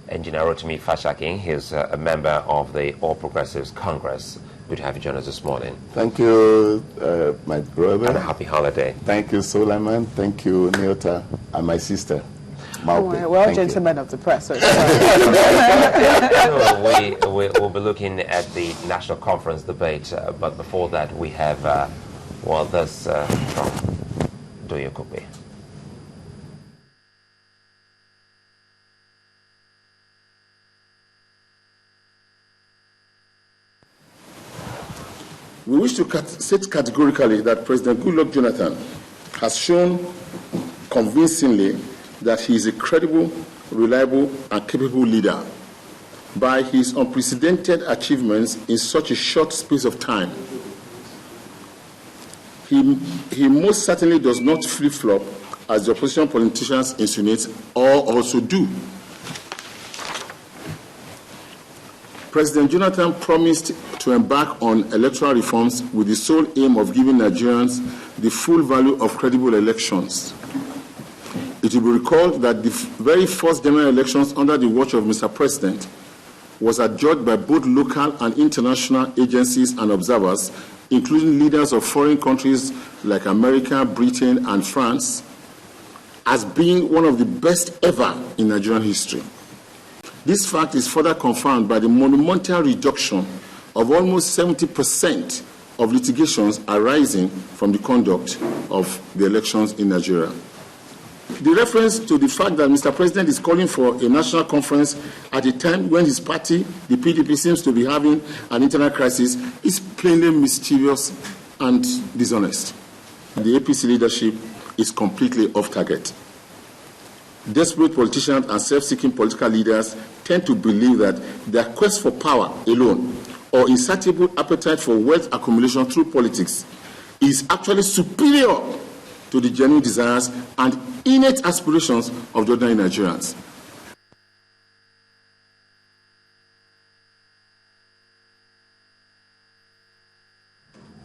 Engineer Rotimi Fashakin. He's a member of the All Progressives Congress. Good to have you join us this morning. Thank you, my brother. And a happy holiday. Thank you, Suleiman. Thank you, Neota, and my sister. Well, gentlemen of the press. So we'll be looking at the national conference debate, but before that we have, this from Doyo Kupe. We wish to state categorically that President Goodluck Jonathan has shown convincingly that he is a credible, reliable, and capable leader by his unprecedented achievements in such a short space of time. He most certainly does not flip-flop as the opposition politicians insinuate or also do. President Jonathan promised to embark on electoral reforms with the sole aim of giving Nigerians the full value of credible elections. It will be recalled that the very first general elections under the watch of Mr. President was adjudged by both local and international agencies and observers, including leaders of foreign countries like America, Britain, and France, as being one of the best ever in Nigerian history. This fact is further confirmed by the monumental reduction of almost 70% of litigations arising from the conduct of the elections in Nigeria. The reference to the fact that Mr. President is calling for a national conference at a time when his party, the PDP, seems to be having an internal crisis is plainly mischievous and dishonest. The APC leadership is completely off target. Desperate politicians and self-seeking political leaders tend to believe that their quest for power alone or insatiable appetite for wealth accumulation through politics is actually superior to the genuine desires and innate aspirations of the ordinary Nigerians.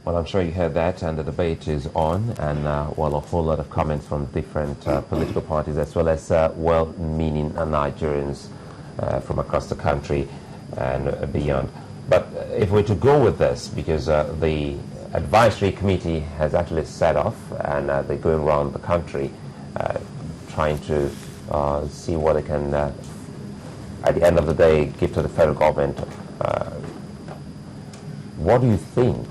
Well, I'm sure you heard that, and the debate is on, and a whole lot of comments from different political parties as well as well-meaning Nigerians from across the country and beyond. But if we're to go with this, because the advisory committee has actually set off, and they're going around the country trying to see what they can, at the end of the day, give to the federal government. What do you think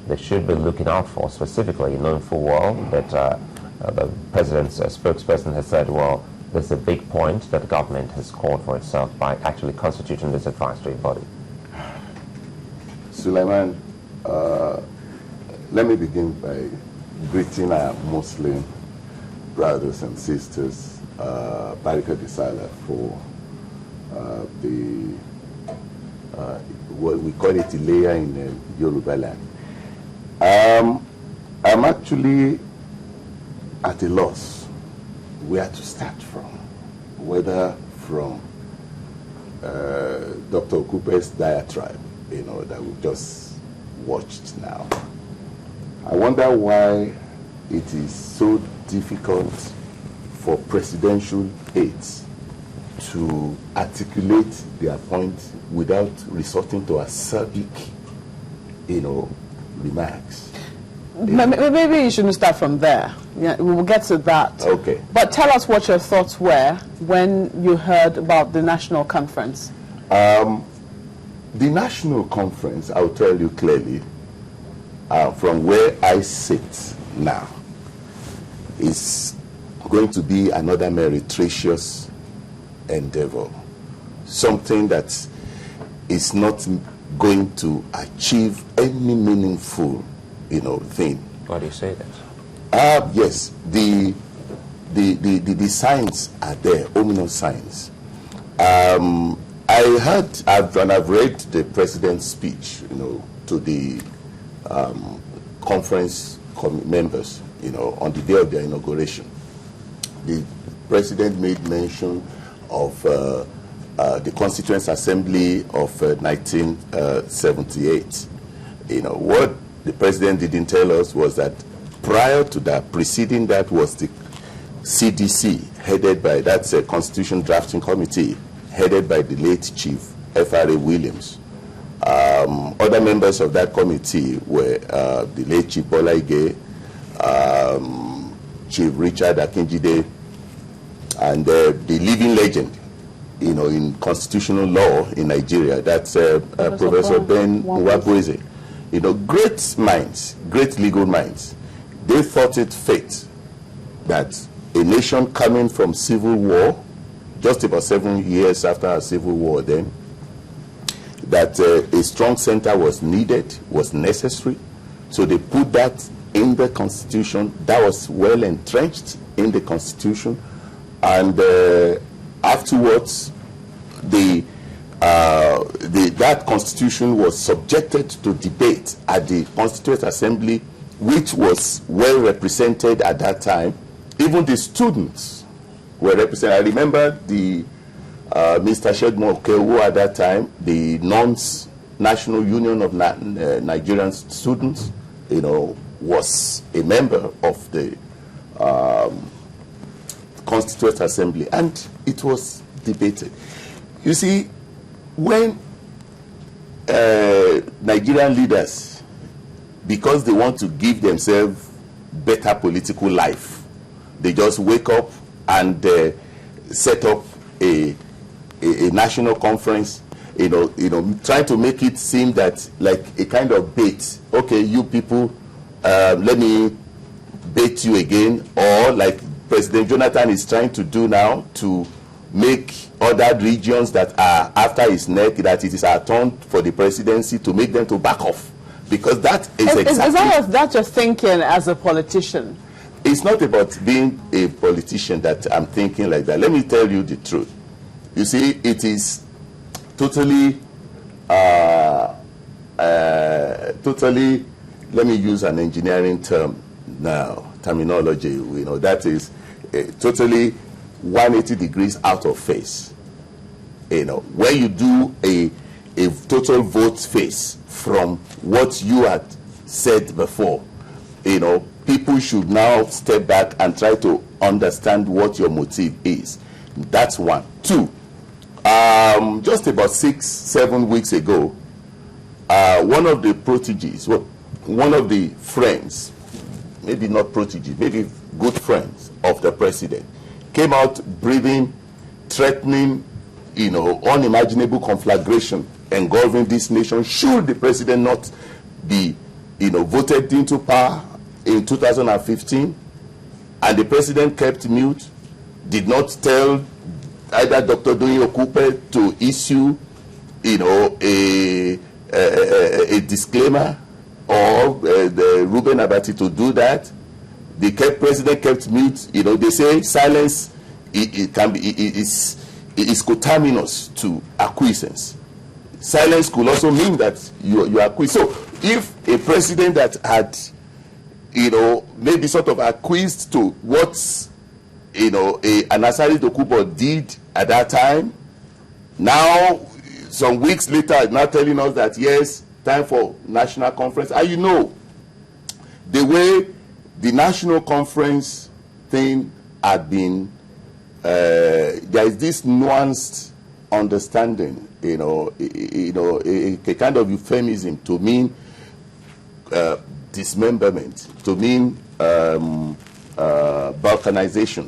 they should be looking out for specifically, knowing full well that the president's spokesperson has said, well, there's a big point that the government has called for itself by actually constituting this advisory body? Suleiman, let me begin by greeting our Muslim brothers and sisters, Barika Disala, for what we call it Ileya in Yoruba land. I'm actually at a loss where to start from, whether from Dr. Okupe's diatribe, that we've just watched now. I wonder why it is so difficult for presidential aides to articulate their point without resorting to acerbic, remarks. Maybe you shouldn't start from there. Yeah, we will get to that. Okay. But tell us what your thoughts were when you heard about the national conference. The national conference, I'll tell you clearly, from where I sit now, is going to be another meretricious endeavor. Something that is not going to achieve any meaningful, thing. Why do you say that? Yes, the signs are there, ominous signs. I've read the president's speech, to the conference members, on the day of their inauguration. The president made mention of the Constituent Assembly of 1978. What the president didn't tell us was that prior to that, preceding that was the CDC, headed by that Constitution Drafting Committee, headed by the late Chief F.R.A. Williams. Other members of that committee were the late Chief Bola Ige, Chief Richard Akinjide, and the living legend, in constitutional law in Nigeria, that's Professor Ben Nwabueze. Great minds, great legal minds. They thought it fit that a nation coming from civil war, just about 7 years after a civil war then, that a strong center was needed, was necessary. So they put that in the Constitution. That was well entrenched in the Constitution. And afterwards, that Constitution was subjected to debate at the Constituent Assembly, which was well represented at that time. Even the students were represented. I remember the Mr. Shedmo Okewu at that time, the NONS, National Union of Nigerian Students, was a member of the Constituent Assembly, and it was debated. You see, when Nigerian leaders, because they want to give themselves better political life, they just wake up and set up a national conference, trying to make it seem that like a kind of bait. Okay, you people, let me bait you again, or like President Jonathan is trying to do now to make other regions that are after his neck, that it is our turn for the presidency, to make them to back off, because that is exactly. Is that your thinking as a politician? It's not about being a politician that I'm thinking like that. Let me tell you the truth. You see, it is totally, let me use an engineering term now, terminology, that is totally 180 degrees out of phase. Where you do a total vote phase from what you had said before, people should now step back and try to understand what your motive is. That's one. Two, just about 6-7 weeks ago, one of the proteges, one of the friends, maybe not proteges, maybe good friends of the president, came out breathing, threatening, unimaginable conflagration engulfing this nation should the president not be, voted into power in 2015. And the president kept mute, did not tell either Dr. Doyin Okupe to issue, a disclaimer, or the Reuben Abati to do that. The president kept mute. They say silence is coterminous to acquiescence. Silence could also mean that you acquiesce. So if a president that had, maybe sort of acquiesced to what, Anasari Dokubo did at that time, now, some weeks later, now telling us that, yes, time for national conference. And the way the national conference thing had been, there is this nuanced understanding, a kind of euphemism to mean dismemberment, to mean balkanization.